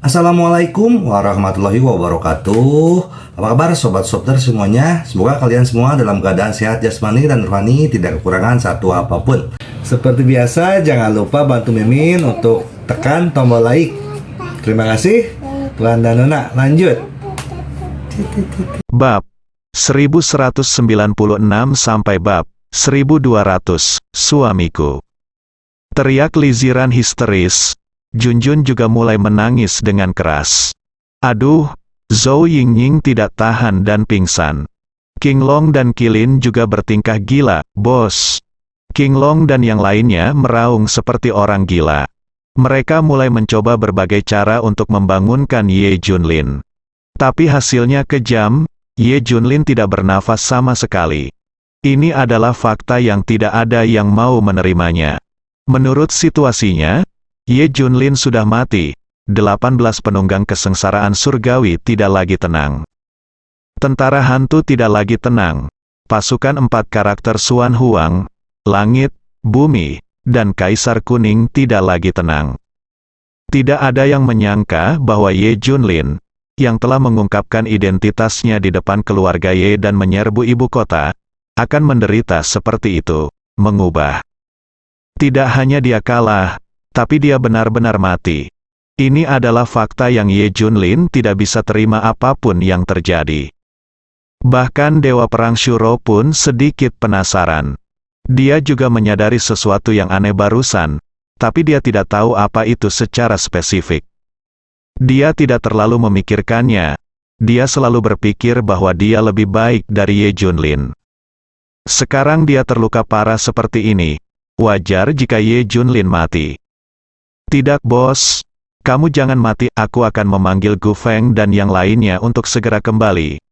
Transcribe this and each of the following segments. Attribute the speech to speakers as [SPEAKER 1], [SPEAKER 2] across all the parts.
[SPEAKER 1] Assalamualaikum warahmatullahi wabarakatuh. Apa kabar sobat Sopter semuanya? Semoga kalian semua dalam keadaan sehat jasmani dan rohani, tidak kekurangan satu apapun. Seperti biasa, jangan lupa bantu Mimin untuk tekan tombol like. Terima kasih. Tuan dan Nona, lanjut.
[SPEAKER 2] Bab 1196 sampai bab 1200, suamiku. Teriak Liziran histeris. Junjun juga mulai menangis dengan keras. Aduh, Zhou Yingying tidak tahan dan pingsan. King Long dan Qilin juga bertingkah gila, bos. King Long dan yang lainnya meraung seperti orang gila. Mereka mulai mencoba berbagai cara untuk membangunkan Ye Junlin. Tapi hasilnya kejam, Ye Junlin tidak bernafas sama sekali. Ini adalah fakta yang tidak ada yang mau menerimanya. Menurut situasinya, Ye Junlin sudah mati. 18 penunggang kesengsaraan surgawi tidak lagi tenang. Tentara hantu tidak lagi tenang. Pasukan 4 karakter Xuan Huang, langit, bumi, dan Kaisar Kuning tidak lagi tenang. Tidak ada yang menyangka bahwa Ye Junlin, yang telah mengungkapkan identitasnya di depan keluarga Ye dan menyerbu ibu kota, akan menderita seperti itu, mengubah. Tidak hanya dia kalah, tapi dia benar-benar mati. Ini adalah fakta yang Ye Junlin tidak bisa terima apapun yang terjadi. Bahkan Dewa Perang Shuro pun sedikit penasaran. Dia juga menyadari sesuatu yang aneh barusan, tapi dia tidak tahu apa itu secara spesifik. Dia tidak terlalu memikirkannya. Dia selalu berpikir bahwa dia lebih baik dari Ye Junlin. Sekarang dia terluka parah seperti ini. Wajar jika Ye Junlin mati. Tidak bos, kamu jangan mati, aku akan memanggil Gu Feng dan yang lainnya untuk segera kembali.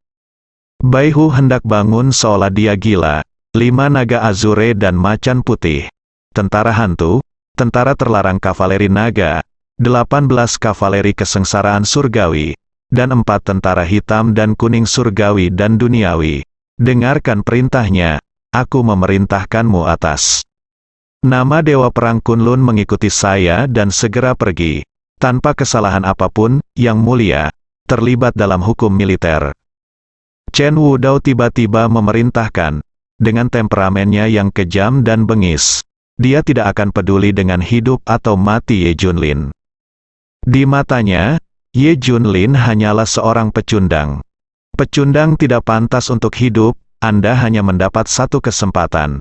[SPEAKER 2] Bai Hu hendak bangun seolah dia gila. 5 naga azure dan macan putih. Tentara hantu, tentara terlarang kavaleri naga, 18 kavaleri kesengsaraan surgawi, dan 4 tentara hitam dan kuning surgawi dan duniawi. Dengarkan perintahnya, aku memerintahkanmu atas nama Dewa Perang Kunlun mengikuti saya dan segera pergi, tanpa kesalahan apapun, yang mulia, terlibat dalam hukum militer. Chen Wudao tiba-tiba memerintahkan, dengan temperamennya yang kejam dan bengis, dia tidak akan peduli dengan hidup atau mati Ye Junlin. Di matanya, Ye Junlin hanyalah seorang pecundang. Pecundang tidak pantas untuk hidup, Anda hanya mendapat satu kesempatan.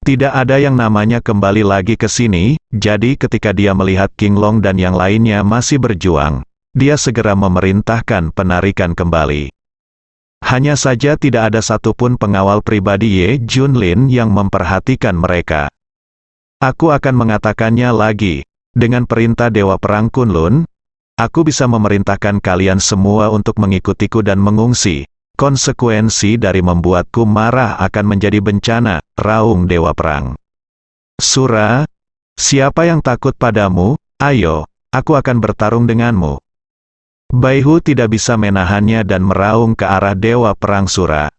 [SPEAKER 2] Tidak ada yang namanya kembali lagi ke sini, jadi ketika dia melihat King Long dan yang lainnya masih berjuang, dia segera memerintahkan penarikan kembali. Hanya saja tidak ada satupun pengawal pribadi Ye Junlin yang memperhatikan mereka. Aku akan mengatakannya lagi, dengan perintah Dewa Perang Kunlun, aku bisa memerintahkan kalian semua untuk mengikutiku dan mengungsi. Konsekuensi dari membuatku marah akan menjadi bencana, raung Dewa Perang. Sura, siapa yang takut padamu? Ayo, aku akan bertarung denganmu. Bai Hu tidak bisa menahannya dan meraung ke arah Dewa Perang Sura.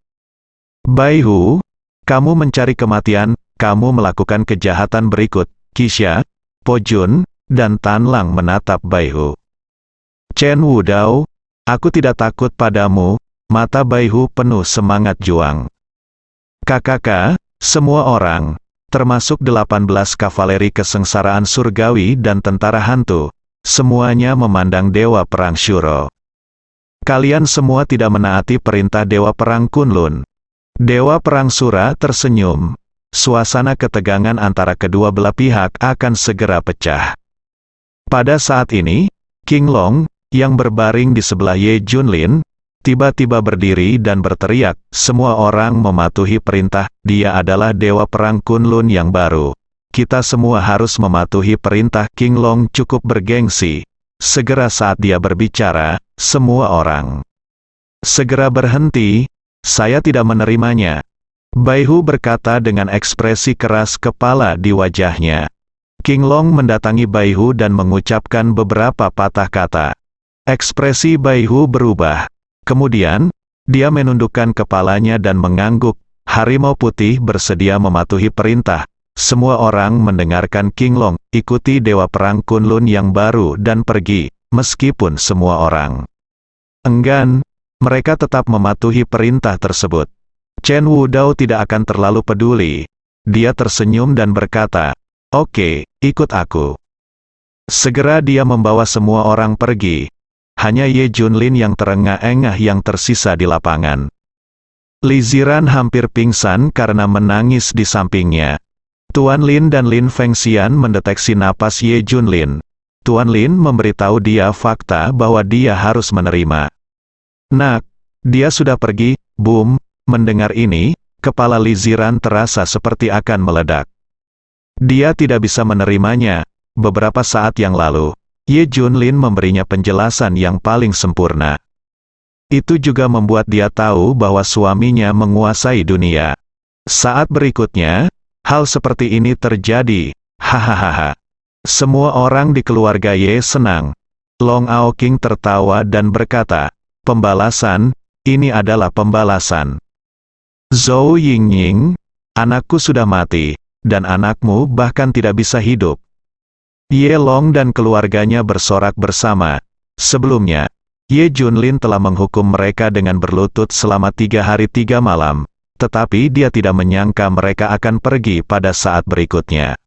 [SPEAKER 2] Bai Hu, kamu mencari kematian, kamu melakukan kejahatan berikut. Qixia, Po Jun, dan Tan Lang menatap Bai Hu. Chen Wudao, aku tidak takut padamu. Mata Bai Hu penuh semangat juang. KKK, semua orang, termasuk 18 kavaleri kesengsaraan surgawi dan tentara hantu, semuanya memandang Dewa Perang Shuro. Kalian semua tidak menaati perintah Dewa Perang Kunlun. Dewa Perang Sura tersenyum. Suasana ketegangan antara kedua belah pihak akan segera pecah. Pada saat ini, King Long, yang berbaring di sebelah Ye Junlin, tiba-tiba berdiri dan berteriak, semua orang mematuhi perintah, dia adalah Dewa Perang Kunlun yang baru. Kita semua harus mematuhi perintah. King Long cukup bergengsi. Segera saat dia berbicara, semua orang segera berhenti, saya tidak menerimanya. Bai Hu berkata dengan ekspresi keras kepala di wajahnya. King Long mendatangi Bai Hu dan mengucapkan beberapa patah kata. Ekspresi Bai Hu berubah. Kemudian, dia menundukkan kepalanya dan mengangguk. Harimau putih bersedia mematuhi perintah. Semua orang mendengarkan King Long, ikuti Dewa Perang Kunlun yang baru dan pergi. meskipun semua orang enggan, mereka tetap mematuhi perintah tersebut. Chen Wudao tidak akan terlalu peduli. Dia tersenyum dan berkata, "Oke, ikut aku." Segera dia membawa semua orang pergi. Hanya Ye Junlin yang terengah-engah yang tersisa di lapangan. Li Ziran hampir pingsan karena menangis di sampingnya. Tuan Lin dan Lin Fengxian mendeteksi napas Ye Junlin. Tuan Lin memberitahu dia fakta bahwa dia harus menerima. "Nak, dia sudah pergi." Boom. Mendengar ini, kepala Li Ziran terasa seperti akan meledak. Dia tidak bisa menerimanya. Beberapa saat yang lalu, Ye Junlin memberinya penjelasan yang paling sempurna. Itu juga membuat dia tahu bahwa suaminya menguasai dunia. Saat berikutnya, hal seperti ini terjadi. Hahaha. Semua orang di keluarga Ye senang. Long Aoqing tertawa dan berkata, "Pembalasan, ini adalah pembalasan." "Zhou Yingying, anakku sudah mati, dan anakmu bahkan tidak bisa hidup." Ye Long dan keluarganya bersorak bersama. Sebelumnya, Ye Junlin telah menghukum mereka dengan berlutut selama 3 hari 3 malam, tetapi dia tidak menyangka mereka akan pergi pada saat berikutnya.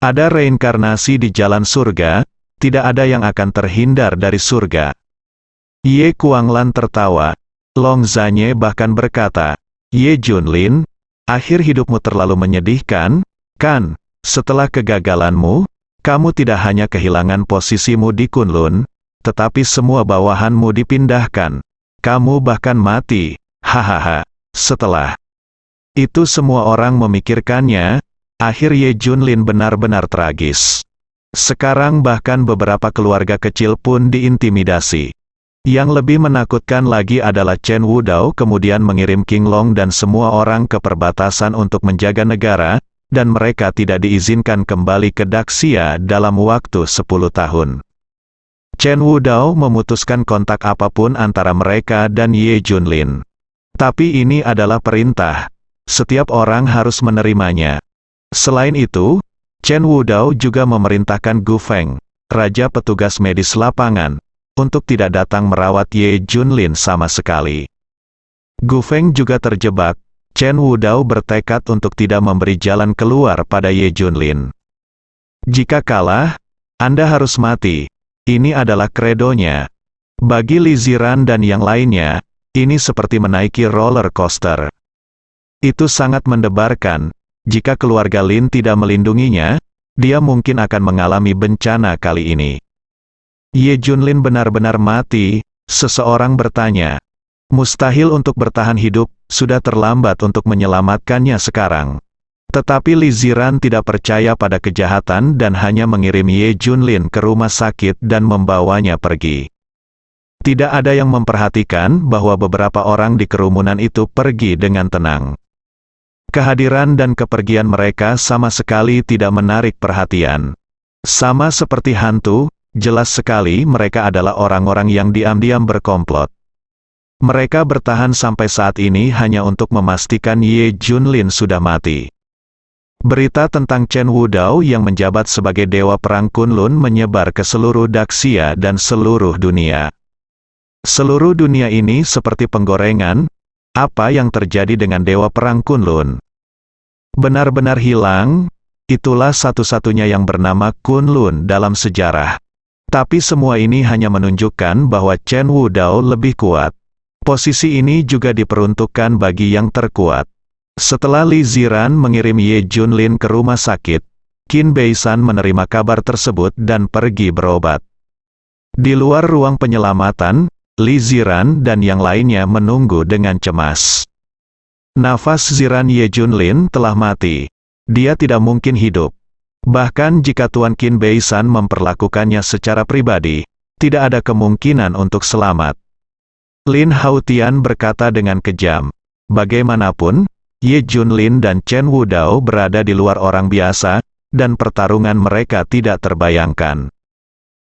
[SPEAKER 2] Ada reinkarnasi di jalan surga, tidak ada yang akan terhindar dari surga. Ye Kuanglan tertawa. Long Zanye bahkan berkata, "Ye Junlin, akhir hidupmu terlalu menyedihkan, kan? Setelah kegagalanmu, kamu tidak hanya kehilangan posisimu di Kunlun, tetapi semua bawahanmu dipindahkan. Kamu bahkan mati." Hahaha. Setelah itu semua orang memikirkannya, akhir Ye Junlin benar-benar tragis. Sekarang bahkan beberapa keluarga kecil pun diintimidasi. Yang lebih menakutkan lagi adalah Chen Wudao kemudian mengirim King Long dan semua orang ke perbatasan untuk menjaga negara, dan mereka tidak diizinkan kembali ke Daxia dalam waktu 10 tahun. Chen Wudao memutuskan kontak apapun antara mereka dan Ye Junlin. Tapi ini adalah perintah. Setiap orang harus menerimanya. Selain itu, Chen Wudao juga memerintahkan Gu Feng, raja petugas medis lapangan, untuk tidak datang merawat Ye Junlin sama sekali. Gu Feng juga terjebak. Chen Wudao bertekad untuk tidak memberi jalan keluar pada Ye Junlin. "Jika kalah, Anda harus mati." Ini adalah kredonya. Bagi Li Ziran dan yang lainnya, ini seperti menaiki roller coaster. Itu sangat mendebarkan. Jika keluarga Lin tidak melindunginya, dia mungkin akan mengalami bencana kali ini. Ye Junlin benar-benar mati, seseorang bertanya. Mustahil untuk bertahan hidup, sudah terlambat untuk menyelamatkannya sekarang. Tetapi Li Ziran tidak percaya pada kejahatan dan hanya mengirim Ye Junlin ke rumah sakit dan membawanya pergi. Tidak ada yang memperhatikan bahwa beberapa orang di kerumunan itu pergi dengan tenang. Kehadiran dan kepergian mereka sama sekali tidak menarik perhatian. Sama seperti hantu, jelas sekali mereka adalah orang-orang yang diam-diam berkomplot. Mereka bertahan sampai saat ini hanya untuk memastikan Ye Junlin sudah mati. Berita tentang Chen Wudao yang menjabat sebagai dewa perang Kunlun menyebar ke seluruh Daxia dan seluruh dunia. Seluruh dunia ini seperti penggorengan. Apa yang terjadi dengan dewa perang Kunlun? Benar-benar hilang. Itulah satu-satunya yang bernama Kunlun dalam sejarah. Tapi semua ini hanya menunjukkan bahwa Chen Wudao lebih kuat. Posisi ini juga diperuntukkan bagi yang terkuat. Setelah Li Ziran mengirim Ye Junlin ke rumah sakit, Qin Beisan menerima kabar tersebut dan pergi berobat. Di luar ruang penyelamatan, Li Ziran dan yang lainnya menunggu dengan cemas. Nafas Ziran Ye Junlin telah mati. Dia tidak mungkin hidup. Bahkan jika Tuan Qin Beisan memperlakukannya secara pribadi, tidak ada kemungkinan untuk selamat. Lin Haotian berkata dengan kejam, bagaimanapun, Ye Junlin dan Chen Wudao berada di luar orang biasa, dan pertarungan mereka tidak terbayangkan.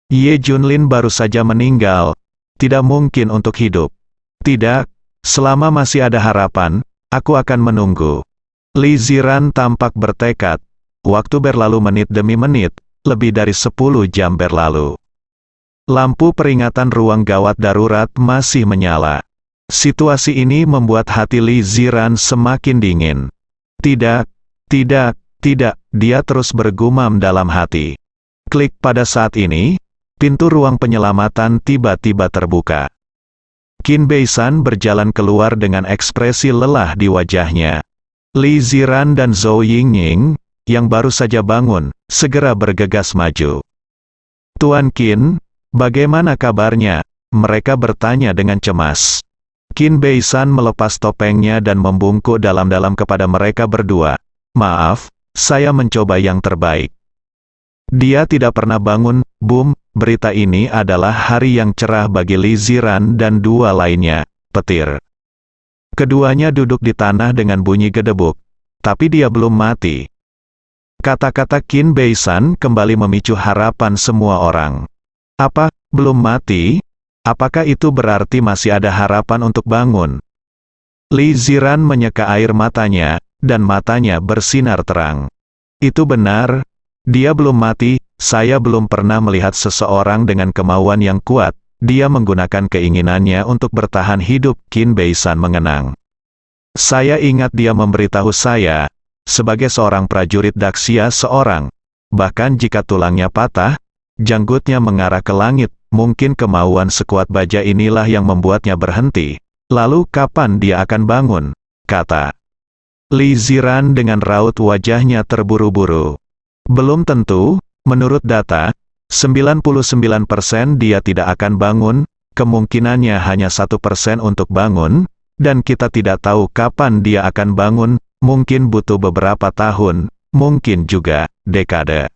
[SPEAKER 2] Ye Junlin baru saja meninggal, tidak mungkin untuk hidup. Tidak, selama masih ada harapan, aku akan menunggu. Li Ziran tampak bertekad. Waktu berlalu menit demi menit, lebih dari 10 jam berlalu. Lampu peringatan ruang gawat darurat masih menyala. Situasi ini membuat hati Li Ziran semakin dingin. Tidak, tidak, tidak, dia terus bergumam dalam hati. Klik pada saat ini, pintu ruang penyelamatan tiba-tiba terbuka. Qin Beisan berjalan keluar dengan ekspresi lelah di wajahnya. Li Ziran dan Zhou Yingning, yang baru saja bangun, segera bergegas maju. Tuan Qin, bagaimana kabarnya? Mereka bertanya dengan cemas. Qin Beisan melepas topengnya dan membungkuk dalam-dalam kepada mereka berdua. Maaf, saya mencoba yang terbaik. Dia tidak pernah bangun. Boom, berita ini adalah hari yang cerah bagi Li Ziran dan dua lainnya, petir. Keduanya duduk di tanah dengan bunyi gedebuk. Tapi dia belum mati. Kata-kata Qin Beisan kembali memicu harapan semua orang. Apa, belum mati? Apakah itu berarti masih ada harapan untuk bangun? Li Ziran menyeka air matanya, dan matanya bersinar terang. Itu benar, dia belum mati. Saya belum pernah melihat seseorang dengan kemauan yang kuat. Dia menggunakan keinginannya untuk bertahan hidup. Qin Beisan mengenang. Saya ingat dia memberitahu saya, sebagai seorang prajurit Daxia seorang, bahkan jika tulangnya patah, janggutnya mengarah ke langit, mungkin kemauan sekuat baja inilah yang membuatnya berhenti. Lalu kapan dia akan bangun? Kata Li Ziran dengan raut wajahnya terburu-buru. Belum tentu, menurut data, 99% dia tidak akan bangun, kemungkinannya hanya 1% untuk bangun, dan kita tidak tahu kapan dia akan bangun, mungkin butuh beberapa tahun, mungkin juga dekade.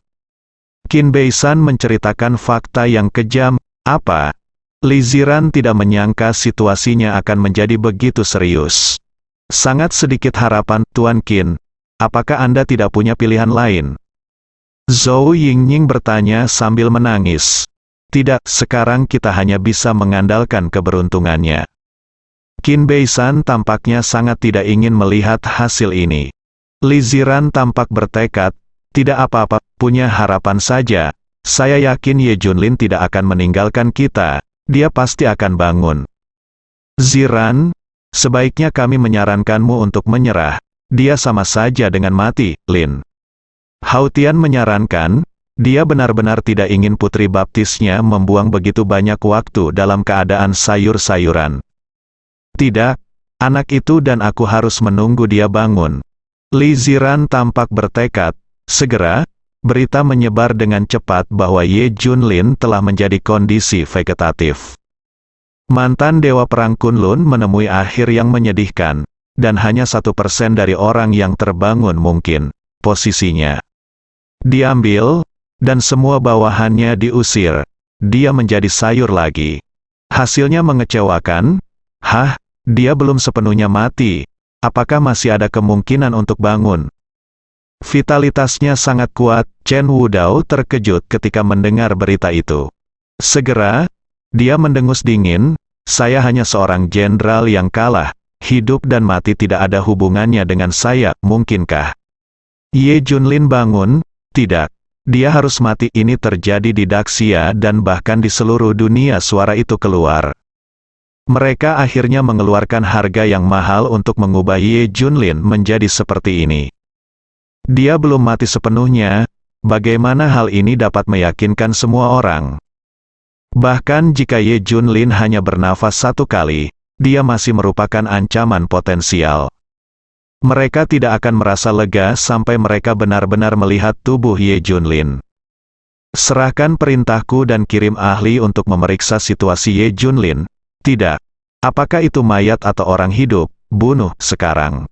[SPEAKER 2] Qin Beisan menceritakan fakta yang kejam. Apa? Li Ziran tidak menyangka situasinya akan menjadi begitu serius. Sangat sedikit harapan, Tuan Qin. Apakah Anda tidak punya pilihan lain? Zhou Yingning bertanya sambil menangis. Tidak, sekarang kita hanya bisa mengandalkan keberuntungannya. Qin Beisan tampaknya sangat tidak ingin melihat hasil ini. Li Ziran tampak bertekad, tidak apa-apa, punya harapan saja. Saya yakin Ye Junlin tidak akan meninggalkan kita, dia pasti akan bangun. Ziran, sebaiknya kami menyarankanmu untuk menyerah, dia sama saja dengan mati, Lin. Hao Tian menyarankan, dia benar-benar tidak ingin putri baptisnya membuang begitu banyak waktu dalam keadaan sayur-sayuran. Tidak, anak itu dan aku harus menunggu dia bangun. Li Ziran tampak bertekad. Segera, berita menyebar dengan cepat bahwa Ye Junlin telah menjadi kondisi vegetatif. Mantan Dewa Perang Kunlun menemui akhir yang menyedihkan, dan hanya 1% dari orang yang terbangun mungkin, posisinya diambil, dan semua bawahannya diusir. Dia menjadi sayur lagi. Hasilnya mengecewakan. Hah, dia belum sepenuhnya mati. Apakah masih ada kemungkinan untuk bangun? Vitalitasnya sangat kuat. Chen Wudao terkejut ketika mendengar berita itu. Segera, dia mendengus dingin. Saya hanya seorang jenderal yang kalah. Hidup dan mati tidak ada hubungannya dengan saya, mungkinkah? Ye Junlin bangun. Tidak. Dia harus mati. Ini terjadi di Daxia dan bahkan di seluruh dunia. Suara itu keluar. Mereka akhirnya mengeluarkan harga yang mahal untuk mengubah Ye Junlin menjadi seperti ini. Dia belum mati sepenuhnya. Bagaimana hal ini dapat meyakinkan semua orang? Bahkan jika Ye Junlin hanya bernafas satu kali, dia masih merupakan ancaman potensial. Mereka tidak akan merasa lega sampai mereka benar-benar melihat tubuh Ye Junlin. Serahkan perintahku dan kirim ahli untuk memeriksa situasi Ye Junlin. Tidak. Apakah itu mayat atau orang hidup? Bunuh sekarang.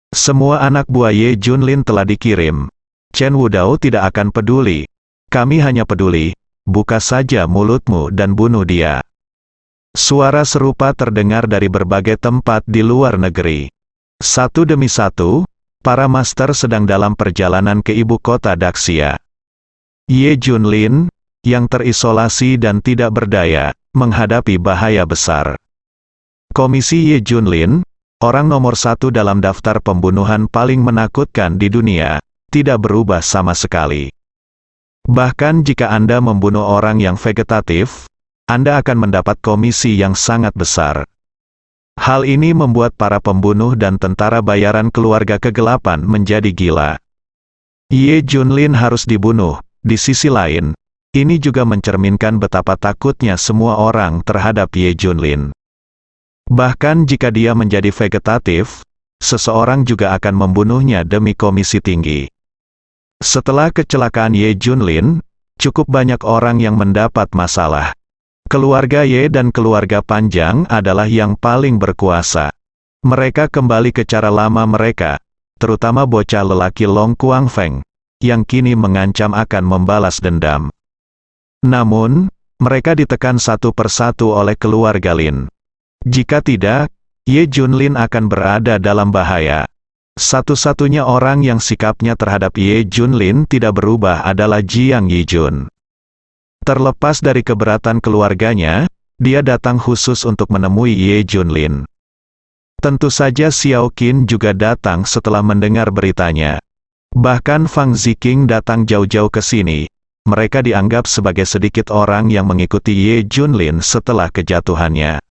[SPEAKER 2] Semua anak buah Ye Junlin telah dikirim. Chen Wudao tidak akan peduli. Kami hanya peduli. Buka saja mulutmu dan bunuh dia. Suara serupa terdengar dari berbagai tempat di luar negeri. Satu demi satu, para master sedang dalam perjalanan ke ibu kota Daxia. Ye Junlin, yang terisolasi dan tidak berdaya, menghadapi bahaya besar. Komisi Ye Junlin, orang nomor 1 dalam daftar pembunuhan paling menakutkan di dunia, tidak berubah sama sekali. Bahkan jika Anda membunuh orang yang vegetatif, Anda akan mendapat komisi yang sangat besar. Hal ini membuat para pembunuh dan tentara bayaran keluarga kegelapan menjadi gila. Ye Junlin harus dibunuh. Di sisi lain, ini juga mencerminkan betapa takutnya semua orang terhadap Ye Junlin. Bahkan jika dia menjadi vegetatif, seseorang juga akan membunuhnya demi komisi tinggi. Setelah kecelakaan Ye Junlin, cukup banyak orang yang mendapat masalah. Keluarga Ye dan keluarga Panjang adalah yang paling berkuasa. Mereka kembali ke cara lama mereka, terutama bocah lelaki Long Kuangfeng, yang kini mengancam akan membalas dendam. Namun, mereka ditekan satu persatu oleh keluarga Lin. Jika tidak, Ye Junlin akan berada dalam bahaya. Satu-satunya orang yang sikapnya terhadap Ye Junlin tidak berubah adalah Jiang Yijun. Terlepas dari keberatan keluarganya, dia datang khusus untuk menemui Ye Junlin. Tentu saja Xiao Qin juga datang setelah mendengar beritanya. Bahkan Fang Ziqing datang jauh-jauh ke sini. Mereka dianggap sebagai sedikit orang yang mengikuti Ye Junlin setelah kejatuhannya.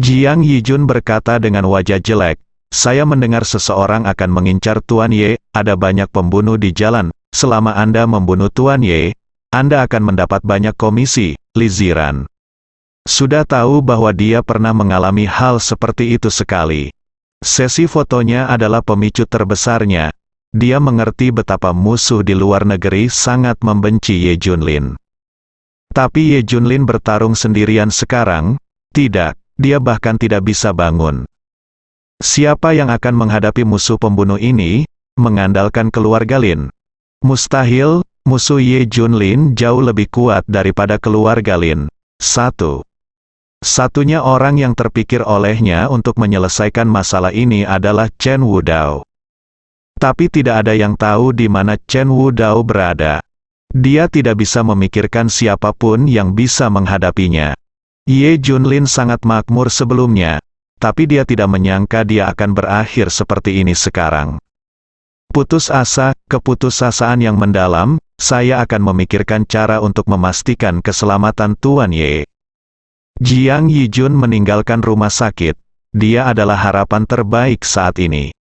[SPEAKER 2] Jiang Yijun berkata dengan wajah jelek, "Saya mendengar seseorang akan mengincar Tuan Ye, ada banyak pembunuh di jalan. Selama Anda membunuh Tuan Ye, Anda akan mendapat banyak komisi." Li Ziran sudah tahu bahwa dia pernah mengalami hal seperti itu sekali. Sesi fotonya adalah pemicu terbesarnya. Dia mengerti betapa musuh di luar negeri sangat membenci Ye Junlin. Tapi Ye Junlin bertarung sendirian sekarang? Tidak, dia bahkan tidak bisa bangun. Siapa yang akan menghadapi musuh pembunuh ini? Mengandalkan keluarga Lin? Mustahil. Musuh Ye Junlin jauh lebih kuat daripada keluarga Lin. Satunya orang yang terpikir olehnya untuk menyelesaikan masalah ini adalah Chen Wudao. Tapi tidak ada yang tahu di mana Chen Wudao berada. Dia tidak bisa memikirkan siapapun yang bisa menghadapinya. Ye Junlin sangat makmur sebelumnya, tapi dia tidak menyangka dia akan berakhir seperti ini sekarang. Putus asa, keputusasaan yang mendalam. Saya akan memikirkan cara untuk memastikan keselamatan Tuan Ye. Jiang Yijun meninggalkan rumah sakit. Dia adalah harapan terbaik saat ini.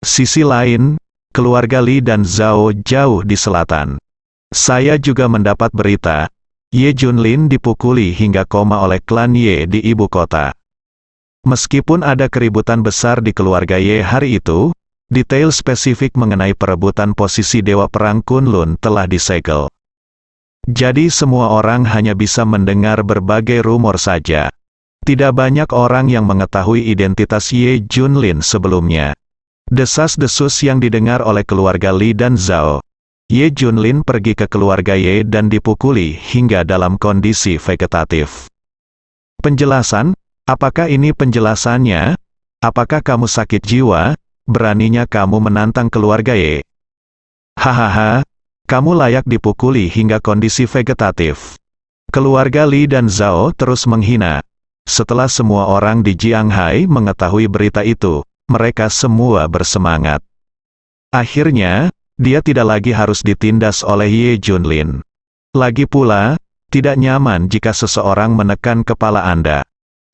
[SPEAKER 2] Sisi lain, keluarga Li dan Zhao jauh di selatan. Saya juga mendapat berita, Ye Junlin dipukuli hingga koma oleh klan Ye di ibu kota. Meskipun ada keributan besar di keluarga Ye hari itu, detail spesifik mengenai perebutan posisi Dewa Perang Kunlun telah disegel. Jadi semua orang hanya bisa mendengar berbagai rumor saja. Tidak banyak orang yang mengetahui identitas Ye Junlin sebelumnya. Desas-desus yang didengar oleh keluarga Li dan Zhao. Ye Junlin pergi ke keluarga Ye dan dipukuli hingga dalam kondisi vegetatif. Penjelasan? Apakah ini penjelasannya? Apakah kamu sakit jiwa? Beraninya kamu menantang keluarga Ye? Hahaha, kamu layak dipukuli hingga kondisi vegetatif. Keluarga Li dan Zhao terus menghina. Setelah semua orang di Jianghai mengetahui berita itu, mereka semua bersemangat. Akhirnya, dia tidak lagi harus ditindas oleh Ye Junlin. Lagi pula, tidak nyaman jika seseorang menekan kepala Anda.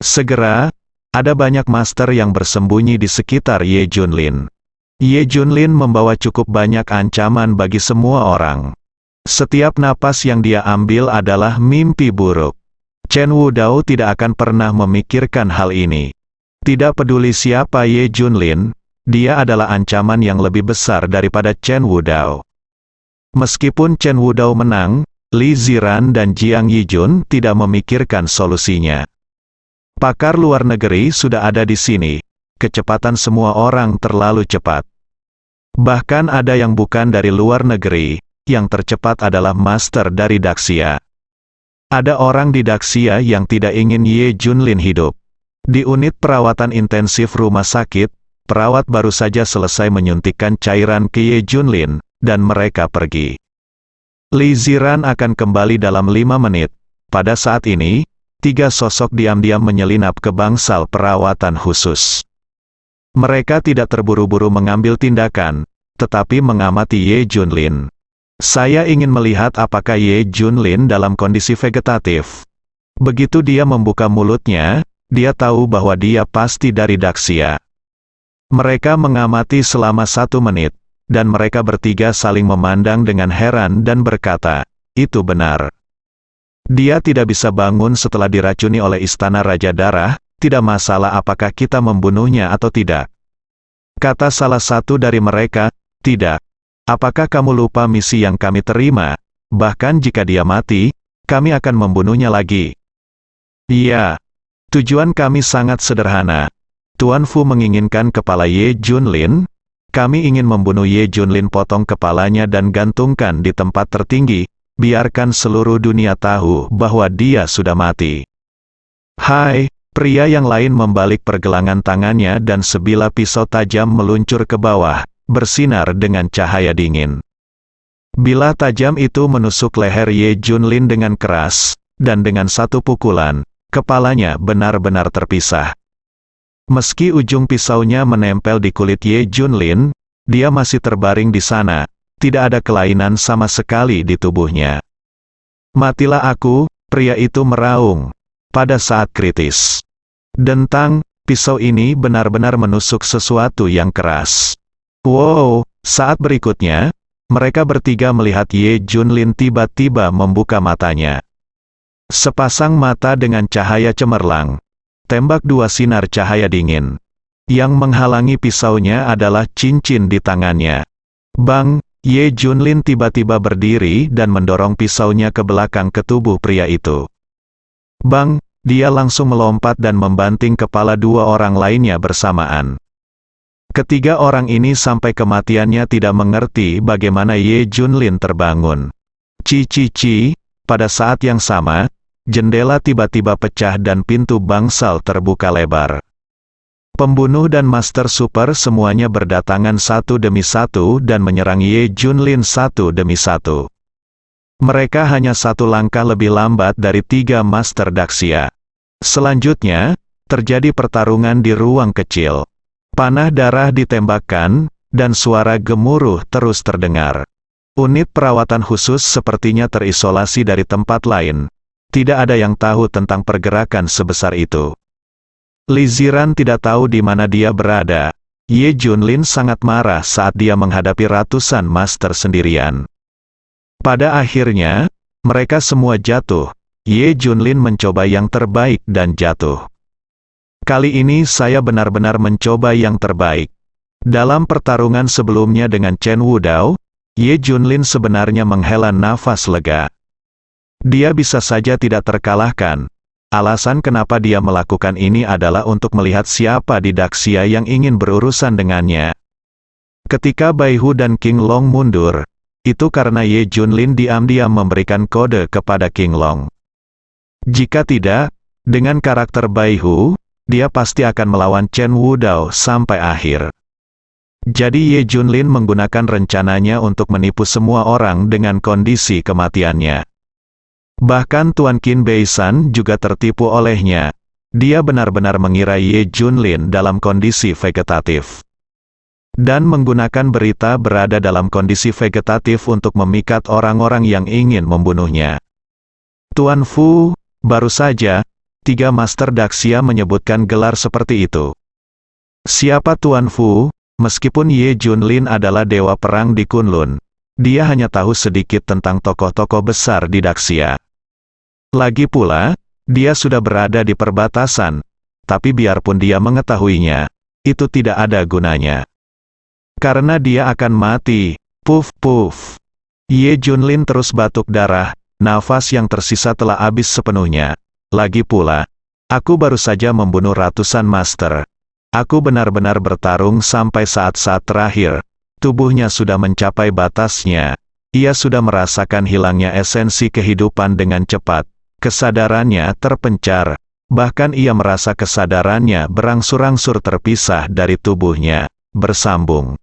[SPEAKER 2] Segera, ada banyak master yang bersembunyi di sekitar Ye Junlin. Ye Junlin membawa cukup banyak ancaman bagi semua orang. Setiap napas yang dia ambil adalah mimpi buruk. Chen Wudao tidak akan pernah memikirkan hal ini. Tidak peduli siapa Ye Junlin, dia adalah ancaman yang lebih besar daripada Chen Wudao. Meskipun Chen Wudao menang, Li Ziran dan Jiang Yijun tidak memikirkan solusinya. Pakar luar negeri sudah ada di sini. Kecepatan semua orang terlalu cepat. Bahkan ada yang bukan dari luar negeri, yang tercepat adalah master dari Daxia. Ada orang di Daxia yang tidak ingin Ye Junlin hidup. Di unit perawatan intensif rumah sakit, perawat baru saja selesai menyuntikkan cairan ke Ye Junlin, dan mereka pergi. Li Ziran akan kembali dalam 5 menit. Pada saat ini, 3 sosok diam-diam menyelinap ke bangsal perawatan khusus. Mereka tidak terburu-buru mengambil tindakan, tetapi mengamati Ye Junlin. Saya ingin melihat apakah Ye Junlin dalam kondisi vegetatif. Begitu dia membuka mulutnya, dia tahu bahwa dia pasti dari Daxia. Mereka mengamati selama 1 menit, dan mereka bertiga saling memandang dengan heran dan berkata, itu benar. Dia tidak bisa bangun setelah diracuni oleh Istana Raja Darah, tidak masalah apakah kita membunuhnya atau tidak. Kata salah satu dari mereka, tidak. Apakah kamu lupa misi yang kami terima? Bahkan jika dia mati, kami akan membunuhnya lagi. Iya. Tujuan kami sangat sederhana. Tuan Fu menginginkan kepala Ye Junlin. Kami ingin membunuh Ye Junlin, potong kepalanya dan gantungkan di tempat tertinggi. Biarkan seluruh dunia tahu bahwa dia sudah mati. Hai, pria yang lain membalik pergelangan tangannya dan sebilah pisau tajam meluncur ke bawah, bersinar dengan cahaya dingin. Bilah tajam itu menusuk leher Ye Junlin dengan keras, dan dengan satu pukulan, kepalanya benar-benar terpisah. Meski ujung pisaunya menempel di kulit Ye Junlin, dia masih terbaring di sana, tidak ada kelainan sama sekali di tubuhnya. Matilah aku, pria itu meraung, pada saat kritis. Dentang, pisau ini benar-benar menusuk sesuatu yang keras. Wow, saat berikutnya, mereka bertiga melihat Ye Junlin tiba-tiba membuka matanya. Sepasang mata dengan cahaya cemerlang. Tembak 2 sinar cahaya dingin. Yang menghalangi pisaunya adalah cincin di tangannya. Bang, Ye Junlin tiba-tiba berdiri dan mendorong pisaunya ke belakang ke tubuh pria itu. Bang, dia langsung melompat dan membanting kepala 2 orang lainnya bersamaan. Ketiga orang ini sampai kematiannya tidak mengerti bagaimana Ye Junlin terbangun. Ci, pada saat yang sama, jendela tiba-tiba pecah dan pintu bangsal terbuka lebar. Pembunuh dan Master Super semuanya berdatangan satu demi satu dan menyerang Ye Junlin satu demi satu. Mereka hanya 1 langkah lebih lambat dari 3 Master Daxia. Selanjutnya, terjadi pertarungan di ruang kecil. Panah darah ditembakkan, dan suara gemuruh terus terdengar. Unit perawatan khusus sepertinya terisolasi dari tempat lain. Tidak ada yang tahu tentang pergerakan sebesar itu. Li Ziran tidak tahu di mana dia berada. Ye Junlin sangat marah saat dia menghadapi ratusan master sendirian. Pada akhirnya, mereka semua jatuh. Ye Junlin mencoba yang terbaik dan jatuh. Kali ini saya benar-benar mencoba yang terbaik. Dalam pertarungan sebelumnya dengan Chen Wudao, Ye Junlin sebenarnya menghela nafas lega. Dia bisa saja tidak terkalahkan. Alasan kenapa dia melakukan ini adalah untuk melihat siapa di Daxia yang ingin berurusan dengannya. Ketika Bai Hu dan King Long mundur, itu karena Ye Junlin diam-diam memberikan kode kepada King Long. Jika tidak, dengan karakter Bai Hu, dia pasti akan melawan Chen Wudao sampai akhir. Jadi Ye Junlin menggunakan rencananya untuk menipu semua orang dengan kondisi kematiannya. Bahkan Tuan Qin Beisan juga tertipu olehnya. Dia benar-benar mengira Ye Junlin dalam kondisi vegetatif. Dan menggunakan berita berada dalam kondisi vegetatif untuk memikat orang-orang yang ingin membunuhnya. Tuan Fu, baru saja, 3 Master Daxia menyebutkan gelar seperti itu. Siapa Tuan Fu? Meskipun Ye Junlin adalah dewa perang di Kunlun, dia hanya tahu sedikit tentang tokoh-tokoh besar di Daxia. Lagi pula, dia sudah berada di perbatasan, tapi biarpun dia mengetahuinya, itu tidak ada gunanya. Karena dia akan mati, puf. Ye Junlin terus batuk darah, nafas yang tersisa telah habis sepenuhnya. Lagi pula, aku baru saja membunuh ratusan master. Aku benar-benar bertarung sampai saat-saat terakhir. Tubuhnya sudah mencapai batasnya. Ia sudah merasakan hilangnya esensi kehidupan dengan cepat. Kesadarannya terpencar. Bahkan ia merasa kesadarannya berangsur-angsur terpisah dari tubuhnya, bersambung.